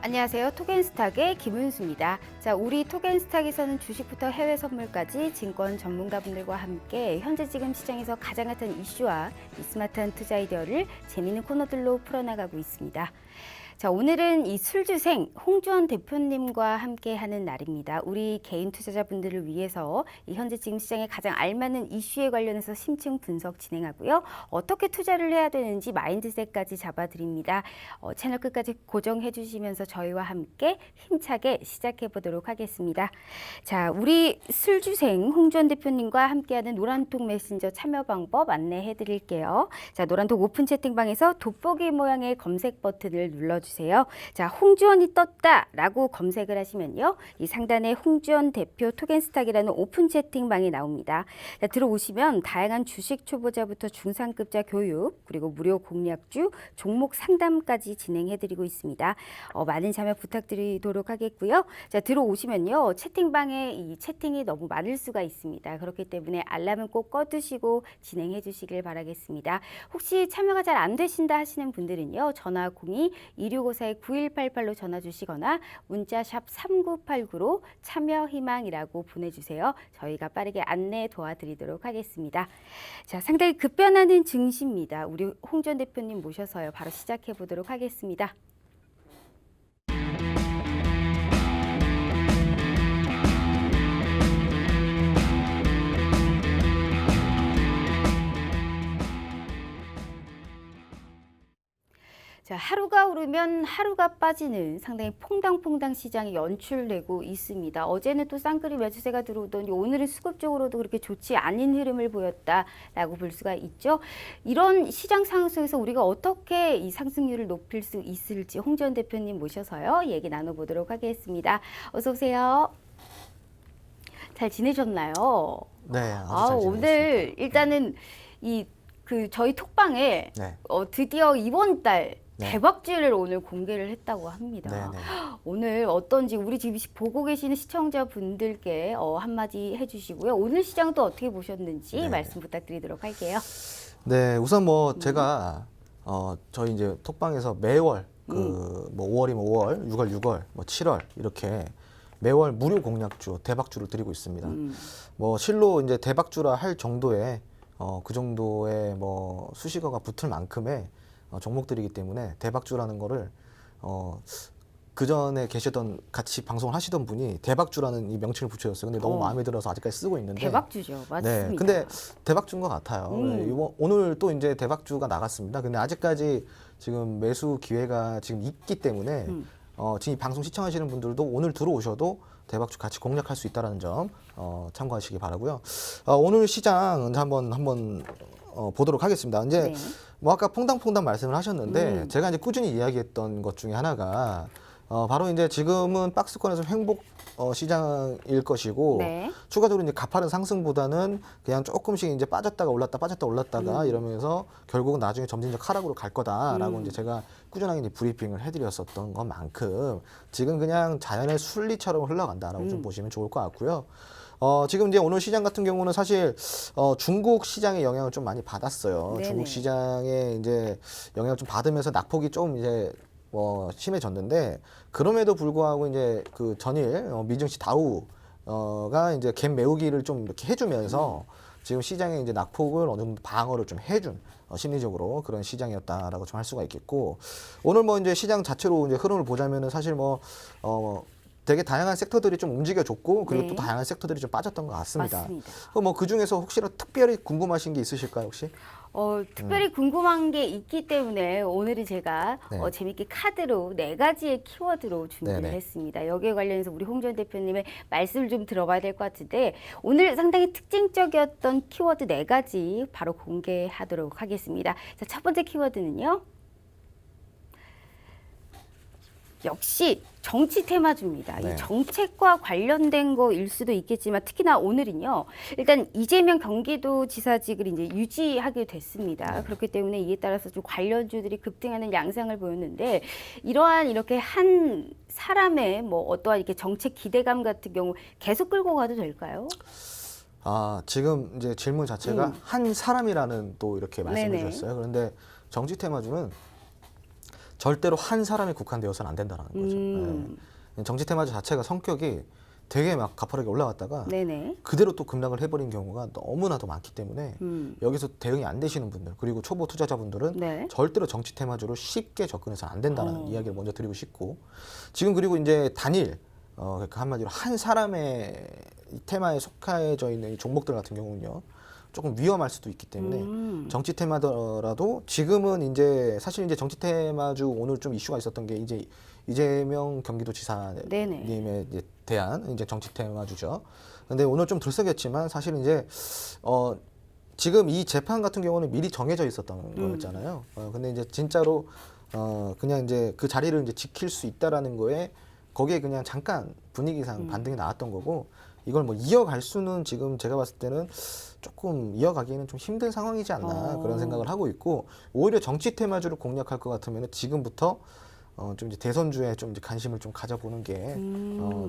안녕하세요. 토겐스탁의 김은수입니다. 자, 우리 토겐스탁에서는 주식부터 해외 선물까지 증권 전문가분들과 함께 현재 지금 시장에서 가장 핫한 이슈와 스마트한 투자 아이디어를 재미있는 코너들로 풀어나가고 있습니다. 자, 오늘은 이 술주생 홍주원 대표님과 함께하는 날입니다. 우리 개인 투자자분들을 위해서 이 현재 지금 시장에 가장 알맞는 이슈에 관련해서 심층 분석 진행하고요. 어떻게 투자를 해야 되는지 마인드셋까지 잡아드립니다. 채널 끝까지 고정해 주시면서 저희와 함께 힘차게 시작해 보도록 하겠습니다. 자, 우리 술주생 홍주원 대표님과 함께하는 노란톡 메신저 참여 방법 안내해 드릴게요. 자, 노란톡 오픈 채팅방에서 돋보기 모양의 검색 버튼을 눌러주세요. 자, 홍주원이 떴다라고 검색을 하시면요, 이 상단에 홍주원 대표 토겐스탁이라는 오픈 채팅방이 나옵니다. 자, 들어오시면 다양한 주식 초보자부터 중상급자 교육, 그리고 무료 공략주, 종목 상담까지 진행해드리고 있습니다. 많은 참여 부탁드리도록 하겠고요. 자, 들어오시면요, 채팅방에 이 채팅이 너무 많을 수가 있습니다. 그렇기 때문에 알람은 꼭 꺼두시고 진행해 주시길 바라겠습니다. 혹시 참여가 잘 안 되신다 하시는 분들은요, 전화 02-2654-9188로 전화 주시거나 문자 샵 3989로 참여 희망이라고 보내주세요. 저희가 빠르게 안내 도와드리도록 하겠습니다. 자, 상당히 급변하는 증시입니다. 우리 홍주원 대표님 모셔서요, 바로 시작해 보도록 하겠습니다. 자, 하루가 오르면 하루가 빠지는 상당히 퐁당퐁당 시장이 연출되고 있습니다. 어제는 또 쌍끌이 매수세가 들어오더니 오늘은 수급적으로도 그렇게 좋지 않은 흐름을 보였다라고 볼 수가 있죠. 이런 시장 상황 속에서 우리가 어떻게 이 상승률을 높일 수 있을지 홍주원 대표님 모셔서요, 얘기 나눠보도록 하겠습니다. 어서 오세요. 잘 지내셨나요? 네, 아주 잘 오늘 지내겠습니다. 일단은 저희 톡방에 네. 드디어 이번 달 네. 대박주를 오늘 공개를 했다고 합니다. 네, 네. 오늘 어떤지 우리 지금 보고 계시는 시청자분들께 한마디 해주시고요. 오늘 시장 또 어떻게 보셨는지 네. 말씀 부탁드리도록 할게요. 네, 우선 뭐 제가 저희 이제 톡방에서 매월 뭐 5월이면 5월, 6월 6월, 뭐 7월 이렇게 매월 무료 공략주, 대박주를 드리고 있습니다. 뭐 실로 이제 대박주라 할 정도의 그 정도의 뭐 수식어가 붙을 만큼의 종목들이기 때문에 대박주라는 거를 그 전에 계셨던 같이 방송을 하시던 분이 대박주라는 이 명칭을 붙여줬어요. 근데 너무 마음에 들어서 아직까지 쓰고 있는데. 대박주죠, 맞습니다. 네, 근데 대박주인 것 같아요. 네, 오늘 또 이제 대박주가 나갔습니다. 근데 아직까지 지금 매수 기회가 지금 있기 때문에 지금 이 방송 시청하시는 분들도 오늘 들어오셔도 대박주 같이 공략할 수 있다는 점 참고하시기 바라고요. 오늘 시장 한번 보도록 하겠습니다. 이제 네. 뭐 아까 퐁당퐁당 말씀을 하셨는데 제가 이제 꾸준히 이야기했던 것 중에 하나가 바로 이제 지금은 박스권에서 횡복 시장일 것이고, 네. 추가적으로 이제 가파른 상승보다는 그냥 조금씩 이제 빠졌다가 올랐다가 이러면서 결국은 나중에 점진적 하락으로 갈 거다라고 이제 제가 꾸준하게 이제 브리핑을 해드렸었던 것만큼 지금 그냥 자연의 순리처럼 흘러간다라고 좀 보시면 좋을 것 같고요. 지금 이제 오늘 시장 같은 경우는 사실 중국 시장의 영향을 좀 많이 받았어요. 네네. 중국 시장에 이제 영향을 좀 받으면서 낙폭이 좀 이제 심해졌는데, 그럼에도 불구하고 이제 그 전일 미증시 다우가 이제 갭 메우기를 좀 이렇게 해주면서 지금 시장의 이제 낙폭을 어느 정도 방어를 좀 해준 심리적으로 그런 시장이었다라고 좀 할 수가 있겠고, 오늘 뭐 이제 시장 자체로 이제 흐름을 보자면은 사실 되게 다양한 섹터들이 좀 움직여줬고, 그리고 네. 또 다양한 섹터들이 좀 빠졌던 것 같습니다. 맞습니다. 뭐 그 중에서 혹시라도 특별히 궁금하신 게 있으실까요, 혹시? 특별히 궁금한 게 있기 때문에 오늘은 제가 네. 재밌게 카드로 4가지의 키워드로 준비를 네네. 했습니다. 여기에 관련해서 우리 홍주원 대표님의 말씀을 좀 들어봐야 될 것 같은데, 오늘 상당히 특징적이었던 키워드 4가지 바로 공개하도록 하겠습니다. 자, 첫 번째 키워드는요, 역시 정치 테마주입니다. 네. 이 정책과 관련된 거일 수도 있겠지만 특히나 오늘은요, 일단 이재명 경기도지사직을 이제 유지하게 됐습니다. 네. 그렇기 때문에 이에 따라서 좀 관련주들이 급등하는 양상을 보였는데, 이러한 이렇게 한 사람의 뭐 어떠한 이렇게 정책 기대감 같은 경우 계속 끌고 가도 될까요? 지금 이제 질문 자체가 한 사람이라는 또 이렇게 말씀해 네네. 주셨어요. 그런데 정치 테마주는 절대로 한 사람에 국한되어서는 안 된다는 거죠. 네. 정치 테마주 자체가 성격이 되게 막 가파르게 올라갔다가 네네. 그대로 또 급락을 해버린 경우가 너무나도 많기 때문에 여기서 대응이 안 되시는 분들 그리고 초보 투자자분들은 네. 절대로 정치 테마주로 쉽게 접근해서 안 된다는 이야기를 먼저 드리고 싶고 지금 그리고 이제 단일 그러니까 한마디로 한 사람의 이 테마에 속해져 있는 이 종목들 같은 경우는요 조금 위험할 수도 있기 때문에 정치 테마더라도 지금은 이제 사실 이제 정치 테마주 오늘 좀 이슈가 있었던 게 이제 이재명 경기도지사님에 이제 대한 이제 정치 테마주죠. 근데 오늘 좀 들썩였지만 사실 이제 지금 이 재판 같은 경우는 미리 정해져 있었던 거였잖아요. 근데 이제 진짜로 그냥 이제 그 자리를 이제 지킬 수 있다라는 거에 거기에 그냥 잠깐 분위기상 반등이 나왔던 거고 이걸 뭐 이어갈 수는 지금 제가 봤을 때는 조금 이어가기에는 좀 힘든 상황이지 않나 그런 생각을 하고 있고 오히려 정치 테마주를 공략할 것 같으면 지금부터 좀 이제 대선주에 좀 이제 관심을 좀 가져보는 게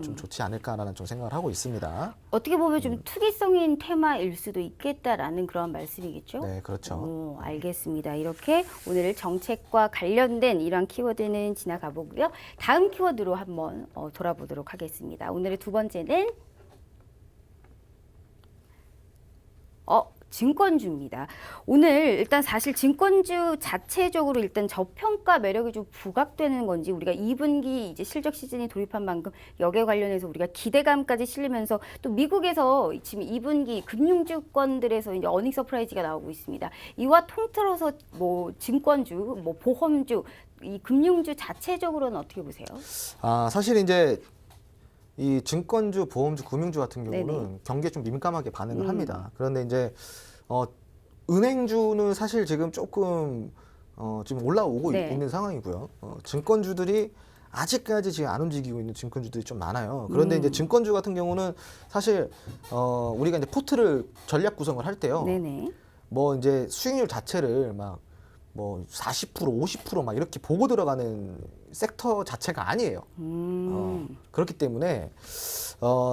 좀 좋지 않을까라는 좀 생각을 하고 있습니다. 어떻게 보면 좀 투기성인 테마일 수도 있겠다라는 그런 말씀이겠죠? 네, 그렇죠. 알겠습니다. 이렇게 오늘 정책과 관련된 이런 키워드는 지나가 보고요. 다음 키워드로 한번 돌아보도록 하겠습니다. 오늘의 두 번째는 증권주입니다. 오늘 일단 사실 증권주 자체적으로 일단 저평가 매력이 좀 부각되는 건지 우리가 2분기 이제 실적 시즌이 돌입한 만큼 여기에 관련해서 우리가 기대감까지 실리면서 또 미국에서 지금 2분기 금융주권들에서 이제 어닝 서프라이즈가 나오고 있습니다. 이와 통틀어서 뭐 증권주, 뭐 보험주, 이 금융주 자체적으로는 어떻게 보세요? 사실 이제 이 증권주, 보험주, 금융주 같은 경우는 네네. 경기에 좀 민감하게 반응을 합니다. 그런데 이제 은행주는 사실 지금 조금 지금 올라오고 네. 있는 상황이고요. 증권주들이 아직까지 지금 안 움직이고 있는 증권주들이 좀 많아요. 그런데 이제 증권주 같은 경우는 사실 우리가 이제 포트를 전략 구성을 할 때요. 네네. 뭐 이제 수익률 자체를 막 뭐 40%, 50% 막 이렇게 보고 들어가는 섹터 자체가 아니에요. 그렇기 때문에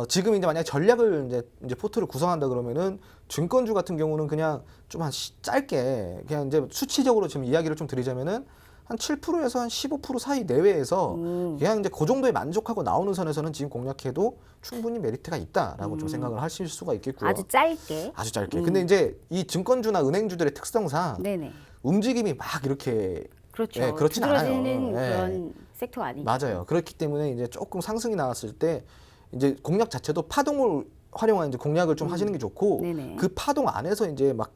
지금 이제 만약 전략을 이제 포트를 구성한다 그러면은 증권주 같은 경우는 그냥 좀 한 짧게 그냥 이제 수치적으로 지금 이야기를 좀 드리자면은 한 7%에서 한 15% 사이 내외에서 그냥 이제 그 정도에 만족하고 나오는 선에서는 지금 공략해도 충분히 메리트가 있다라고 좀 생각을 하실 수가 있겠고요. 아주 짧게. 아주 짧게. 근데 이제 이 증권주나 은행주들의 특성상 네네. 움직임이 막 이렇게 그렇죠. 그렇진 않아요. 두드러지는 예. 그런 섹터가 아니죠. 맞아요. 그렇기 때문에 이제 조금 상승이 나왔을 때 이제 공략 자체도 파동을 활용한 이제 공략을 좀 하시는 게 좋고 네네. 그 파동 안에서 이제 막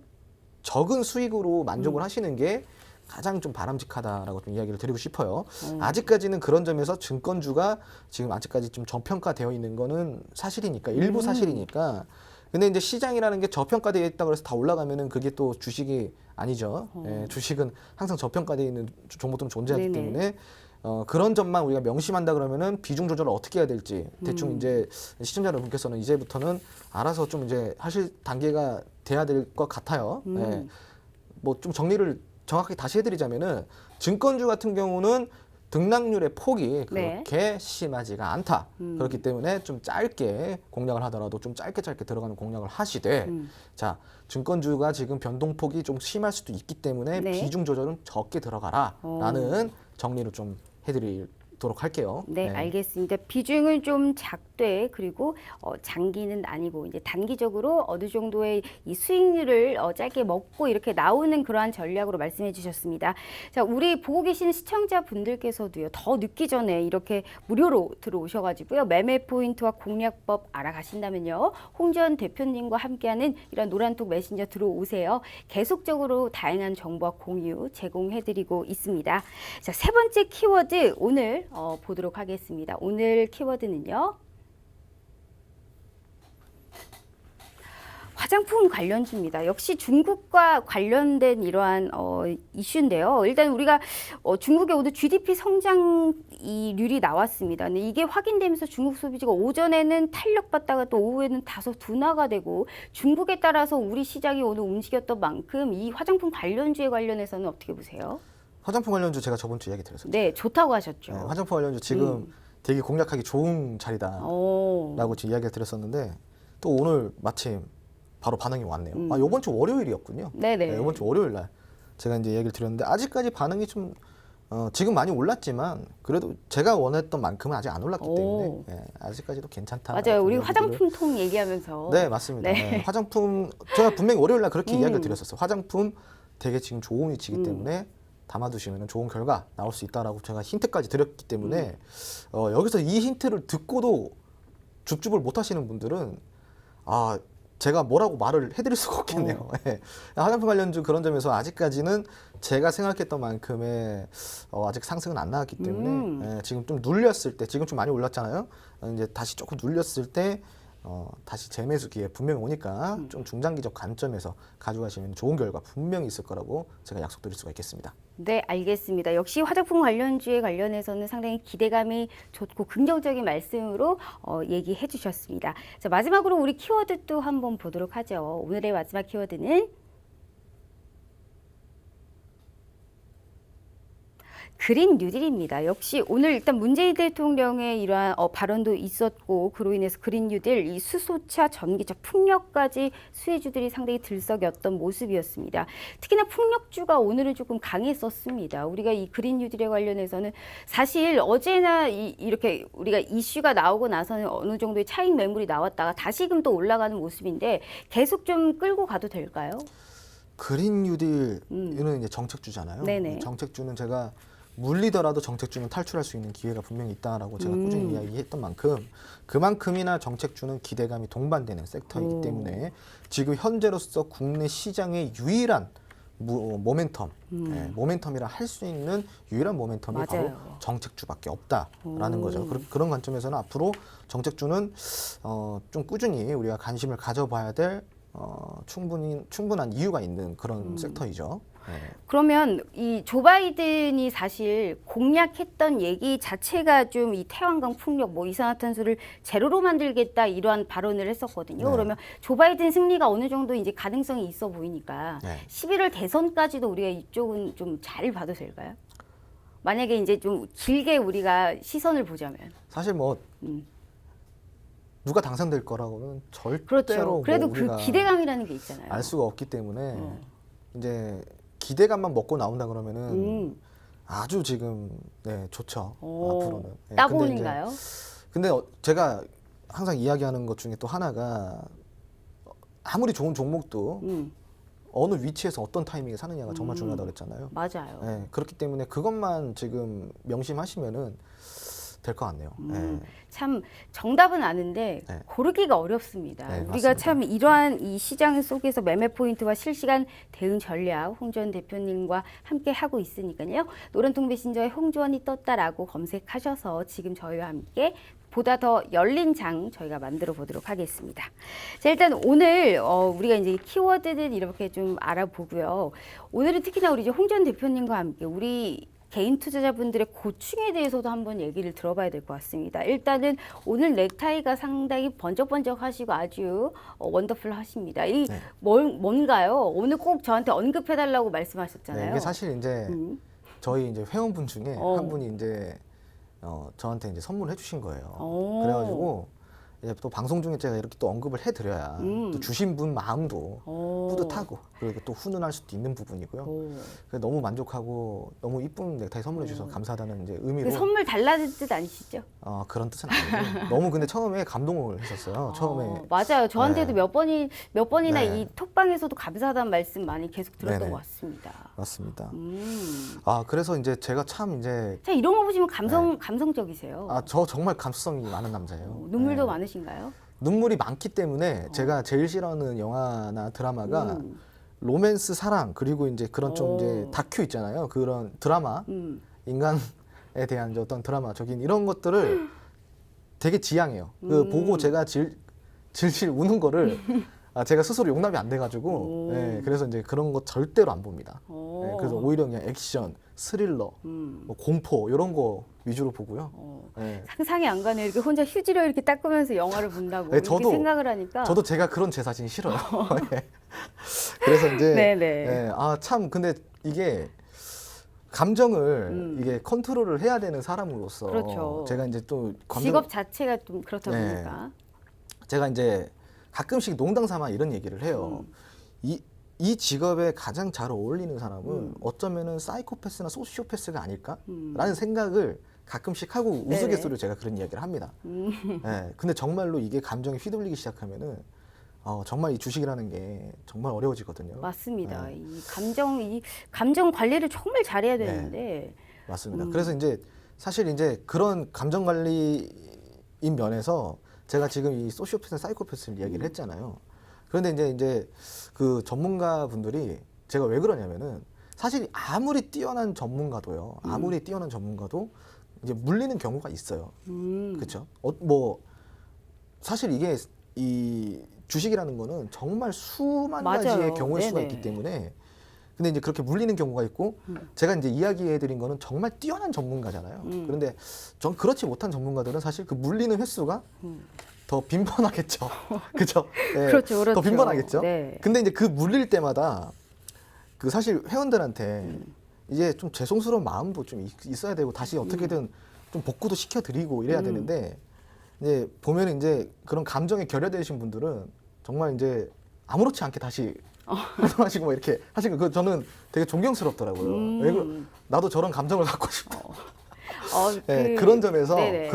적은 수익으로 만족을 하시는 게 가장 좀 바람직하다라고 좀 이야기를 드리고 싶어요. 아직까지는 그런 점에서 증권주가 지금 아직까지 좀 저평가되어 있는 거는 사실이니까 일부 사실이니까. 근데 이제 시장이라는 게 저평가되어 있다고 해서 다 올라가면은 그게 또 주식이 아니죠. 예, 주식은 항상 저평가되어 있는 종목들은 존재하기 네네. 때문에 그런 점만 우리가 명심한다 그러면은 비중 조절을 어떻게 해야 될지 대충 이제 시청자 여러분께서는 이제부터는 알아서 좀 이제 하실 단계가 돼야 될 것 같아요. 예. 뭐 좀 정리를 정확하게 다시 해드리자면은 증권주 같은 경우는 등락률의 폭이 네. 그렇게 심하지가 않다. 그렇기 때문에 좀 짧게 공략을 하더라도 좀 짧게 들어가는 공략을 하시되 자 증권주가 지금 변동폭이 좀 심할 수도 있기 때문에 네. 비중 조절은 적게 들어가라라는 정리를 좀 해드리도록 할게요. 네, 알겠습니다. 비중은 좀 작되 그리고 장기는 아니고 이제 단기적으로 어느 정도의 이 수익률을 짧게 먹고 이렇게 나오는 그러한 전략으로 말씀해 주셨습니다. 자, 우리 보고 계시는 시청자분들께서도요. 더 늦기 전에 이렇게 무료로 들어오셔가지고요. 매매 포인트와 공략법 알아가신다면요. 홍지연 대표님과 함께하는 이런 노란톡 메신저 들어오세요. 계속적으로 다양한 정보와 공유 제공해드리고 있습니다. 자, 세 번째 키워드 오늘 보도록 하겠습니다. 오늘 키워드는요. 화장품 관련주입니다. 역시 중국과 관련된 이러한 이슈인데요. 일단 우리가 중국의 오늘 GDP 성장률이 나왔습니다. 근데 이게 확인되면서 중국 소비지가 오전에는 탄력받다가 또 오후에는 다소 둔화가 되고 중국에 따라서 우리 시장이 오늘 움직였던 만큼 이 화장품 관련주에 관련해서는 어떻게 보세요? 화장품 관련주 제가 저번 주 이야기 드렸었죠. 네, 좋다고 하셨죠. 네, 화장품 관련주 지금 되게 공략하기 좋은 자리다라고 지금 이야기를 드렸었는데 또 오늘 마침 바로 반응이 왔네요. 이번 주 월요일이었군요. 네네. 네, 이번 주 월요일 날 제가 이제 얘기를 드렸는데 아직까지 반응이 좀 지금 많이 올랐지만 그래도 제가 원했던 만큼은 아직 안 올랐기 오. 때문에 예, 아직까지도 괜찮다. 맞아요. 우리 화장품 통 얘기하면서 네, 맞습니다. 네. 네, 화장품 제가 분명히 월요일 날 그렇게 이야기를 드렸었어요. 화장품 되게 지금 좋은 위치이기 때문에 담아두시면 좋은 결과 나올 수 있다라고 제가 힌트까지 드렸기 때문에 여기서 이 힌트를 듣고도 줍줍을 못 하시는 분들은 제가 뭐라고 말을 해드릴 수가 없겠네요. 예. 화장품 관련주 그런 점에서 아직까지는 제가 생각했던 만큼의 아직 상승은 안 나왔기 때문에 지금 좀 눌렸을 때, 지금 좀 많이 올랐잖아요. 이제 다시 조금 눌렸을 때 다시 재매수 기회 분명히 오니까 좀 중장기적 관점에서 가져가시면 좋은 결과 분명히 있을 거라고 제가 약속드릴 수가 있겠습니다. 네, 알겠습니다. 역시 화장품 관련주에 관련해서는 상당히 기대감이 좋고 긍정적인 말씀으로 얘기해 주셨습니다. 자, 마지막으로 우리 키워드 또 한번 보도록 하죠. 오늘의 마지막 키워드는 그린 뉴딜입니다. 역시 오늘 일단 문재인 대통령의 이러한 발언도 있었고 그로 인해서 그린 뉴딜, 이 수소차, 전기차, 풍력까지 수혜주들이 상당히 들썩였던 모습이었습니다. 특히나 풍력주가 오늘은 조금 강했었습니다. 우리가 이 그린 뉴딜에 관련해서는 사실 어제나 이렇게 우리가 이슈가 나오고 나서는 어느 정도의 차익 매물이 나왔다가 다시금 또 올라가는 모습인데 계속 좀 끌고 가도 될까요? 그린 뉴딜은 이제 정책주잖아요. 네네. 정책주는 제가 물리더라도 정책주는 탈출할 수 있는 기회가 분명히 있다라고 제가 꾸준히 이야기했던 만큼 그만큼이나 정책주는 기대감이 동반되는 섹터이기 때문에 지금 현재로서 국내 시장의 유일한 모멘텀, 모멘텀이라 할 수 있는 유일한 모멘텀이 맞아요. 바로 정책주밖에 없다라는 거죠. 그런 관점에서는 앞으로 정책주는 좀 꾸준히 우리가 관심을 가져봐야 될 충분한 이유가 있는 그런 섹터이죠. 네. 그러면 이 조 바이든이 사실 공약했던 얘기 자체가 좀 이 태양광 풍력, 뭐 이산화탄소를 제로로 만들겠다 이러한 발언을 했었거든요. 네. 그러면 조 바이든 승리가 어느 정도 이제 가능성이 있어 보이니까 네. 11월 대선까지도 우리가 이쪽은 좀 잘 봐도 될까요? 만약에 이제 좀 길게 우리가 시선을 보자면. 사실 뭐 누가 당선될 거라고는 절대로 그렇죠. 뭐 그래도 그 우리가 기대감이라는 게 있잖아요. 알 수가 없기 때문에 이제 기대감만 먹고 나온다 그러면은 아주 지금 좋죠. 앞으로는. 네, 따봉인가요? 근데 제가 항상 이야기하는 것 중에 또 하나가 아무리 좋은 종목도 어느 위치에서 어떤 타이밍에 사느냐가 정말 중요하다고 그랬잖아요. 맞아요. 네, 그렇기 때문에 그것만 지금 명심하시면은 될 것 같네요. 네. 참 정답은 아는데 네. 고르기가 어렵습니다. 네, 우리가 맞습니다. 참 이러한 이 시장 속에서 매매 포인트와 실시간 대응 전략 홍 전 대표님과 함께 하고 있으니까요. 노란통 메신저에 홍주원이 떴다라고 검색하셔서 지금 저희와 함께 보다 더 열린 장 저희가 만들어 보도록 하겠습니다. 자, 일단 오늘 우리가 이제 키워드들 이렇게 좀 알아보고요. 오늘은 특히나 우리 이제 홍 전 대표님과 함께 우리 개인 투자자분들의 고충에 대해서도 한번 얘기를 들어봐야 될 것 같습니다. 일단은 오늘 넥타이가 상당히 번쩍번쩍하시고 아주 원더풀 하십니다. 이 뭔가요? 오늘 꼭 저한테 언급해달라고 말씀하셨잖아요. 네, 이게 사실 이제 저희 이제 회원분 중에 한 분이 이제 저한테 이제 선물을 해주신 거예요. 그래가지고 이제 또 방송 중에 제가 이렇게 또 언급을 해드려야 또 주신 분 마음도 뿌듯하고 그리고 또 훈훈할 수도 있는 부분이고요. 그래서 너무 만족하고 너무 이쁜 넥타이 선물해 주셔서 감사하다는 이제 의미로. 그 선물 달라는 뜻 아니시죠? 그런 뜻은 아니고 너무 근데 처음에 감동을 했었어요. 처음에. 맞아요. 저한테도 몇 번이나 네. 이 톡방에서도 감사하다는 말씀 많이 계속 들었던 네네. 것 같습니다. 맞습니다. 그래서 이제 제가 참 이제 자, 이런 거 보시면 감성적이세요. 저 정말 감수성이 많은 남자예요. 눈물도 네. 많으신가요? 눈물이 많기 때문에 제가 제일 싫어하는 영화나 드라마가 로맨스 사랑 그리고 이제 그런 좀 이제 다큐 있잖아요. 그런 드라마 인간에 대한 이제 어떤 드라마적인 이런 것들을 되게 지향해요. 그 보고 제가 질질 우는 거를 제가 스스로 용납이 안 돼가지고 그래서 이제 그런 거 절대로 안 봅니다. 그래서 오히려 그냥 액션, 스릴러, 뭐 공포 이런 거 위주로 보고요. 상상이 안 가네요. 이렇게 혼자 휴지로 이렇게 닦으면서 영화를 본다고 네, 이렇게 생각을 하니까. 저도 제가 그런 제 자신이 싫어요. 그래서 이제 네네. 참 근데 이게 감정을 이게 컨트롤을 해야 되는 사람으로서 그렇죠. 제가 이제 또 직업 자체가 좀 그렇다 네. 보니까. 제가 이제 가끔씩 농담 삼아 이런 얘기를 해요. 이 직업에 가장 잘 어울리는 사람은 어쩌면은 사이코패스나 소시오패스가 음. 아닐까라는 생각을 가끔씩 하고 네네. 우스갯소리로 제가 그런 이야기를 합니다. 예, 근데 정말로 이게 감정이 휘둘리기 시작하면은 정말 이 주식이라는 게 정말 어려워지거든요. 맞습니다. 네. 이 감정 관리를 정말 잘해야 되는데. 맞습니다. 그래서 이제 사실 이제 그런 감정 관리인 면에서 제가 지금 이 소시오패스, 사이코패스를 이야기를 했잖아요. 그런데 이제 그 전문가 분들이 제가 왜 그러냐면은 사실 아무리 뛰어난 전문가도요, 아무리 뛰어난 전문가도 이제 물리는 경우가 있어요. 그렇죠? 뭐 사실 이게 이 주식이라는 거는 정말 수만 맞아요. 가지의 경우의 수가 네네. 있기 때문에 근데 이제 그렇게 물리는 경우가 있고 제가 이제 이야기해드린 거는 정말 뛰어난 전문가잖아요. 그런데 전 그렇지 못한 전문가들은 사실 그 물리는 횟수가 더 빈번하겠죠. 그죠? 네, 그렇죠, 그렇죠. 더 빈번하겠죠. 네. 근데 이제 그 물릴 때마다 그 사실 회원들한테 이제 좀 죄송스러운 마음도 좀 있어야 되고 다시 어떻게든 좀 복구도 시켜드리고 이래야 되는데 이제 보면 이제 그런 감정에 결여되신 분들은 정말 이제 아무렇지 않게 다시 활동하시고 막 이렇게 하시고 그 저는 되게 존경스럽더라고요. 왜 나도 저런 감정을 갖고 싶다. 네, 그런 점에서 네네.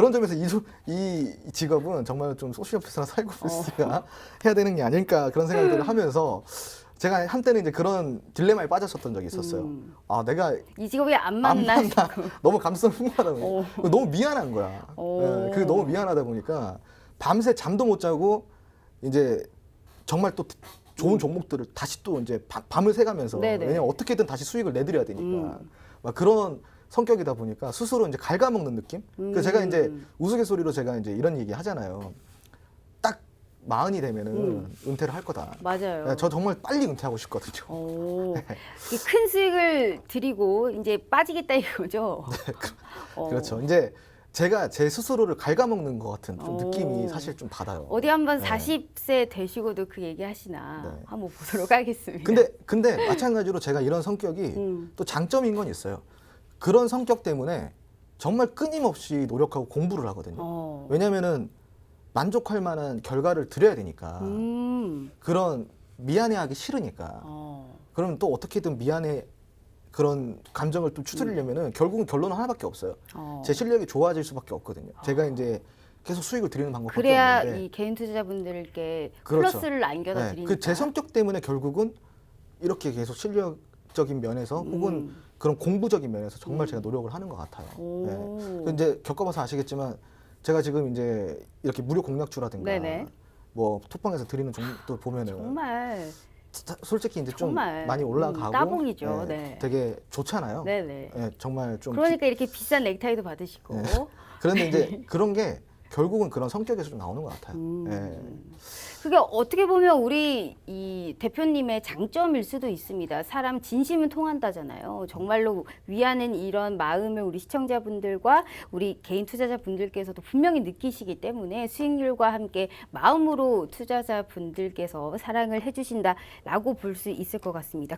이 직업은 정말 좀 소시오패스나 사이코패스가 해야 되는 게 아닐까 그런 생각들을 하면서 제가 한때는 이제 그런 딜레마에 빠졌었던 적이 있었어요. 아, 내가 이 직업이 안 안 맞나? 맞나? 너무 감성 풍부하다 보니까 너무 미안한 거야. 오. 예, 그게 너무 미안하다 보니까 밤새 잠도 못 자고 이제 정말 또 좋은 종목들을 다시 또 이제 밤을 새가면서 네네. 왜냐면 어떻게든 다시 수익을 내드려야 되니까 막 그런 성격이다 보니까 스스로 이제 갉아먹는 느낌. 그래서 제가 이제 우스갯소리로 제가 이제 이런 얘기 하잖아요. 딱 40이 되면은 은퇴를 할 거다. 맞아요. 네, 저 정말 빨리 은퇴하고 싶거든요. 오, 이큰 수익을 드리고 이제 빠지겠다 이거죠. 그렇죠. 이제 제가 제 스스로를 갉아먹는 것 같은 좀 오. 느낌이 사실 좀 받아요. 어디 한번 네. 40세 되시고도 그 얘기 하시나 네. 한번 보도록 하겠습니다. 근데 마찬가지로 제가 이런 성격이 또 장점인 건 있어요. 그런 성격 때문에 정말 끊임없이 노력하고 공부를 하거든요. 왜냐면은 만족할 만한 결과를 드려야 되니까. 그런 미안해하기 싫으니까. 그러면 또 어떻게든 미안해 그런 감정을 또 추스리려면은 결국은 결론은 하나밖에 없어요. 제 실력이 좋아질 수밖에 없거든요. 제가 이제 계속 수익을 드리는 방법밖에 그래야 없는데. 이 개인 투자자분들께 그렇죠. 플러스를 안겨다 네, 드리니까. 그 제 성격 때문에 결국은 이렇게 계속 실력적인 면에서 혹은 그런 공부적인 면에서 정말 제가 노력을 하는 것 같아요. 네. 그 이제 겪어봐서 아시겠지만 제가 지금 이제 이렇게 무료 공략주라든가 네네. 뭐 톡방에서 드리는 종목들 보면은 정말 솔직히 이제 정말, 좀 많이 올라가고 따봉이죠. 네. 되게 좋잖아요. 네네. 네, 정말 좀 그러니까 이렇게 비싼 넥타이도 받으시고. 네. 그런데 이제 그런 게 결국은 그런 성격에서 좀 나오는 것 같아요. 네. 그게 어떻게 보면 우리 이 대표님의 장점일 수도 있습니다. 사람 진심은 통한다잖아요. 정말로 위하는 이런 마음을 우리 시청자분들과 우리 개인 투자자분들께서도 분명히 느끼시기 때문에 수익률과 함께 마음으로 투자자분들께서 사랑을 해주신다라고 볼 수 있을 것 같습니다.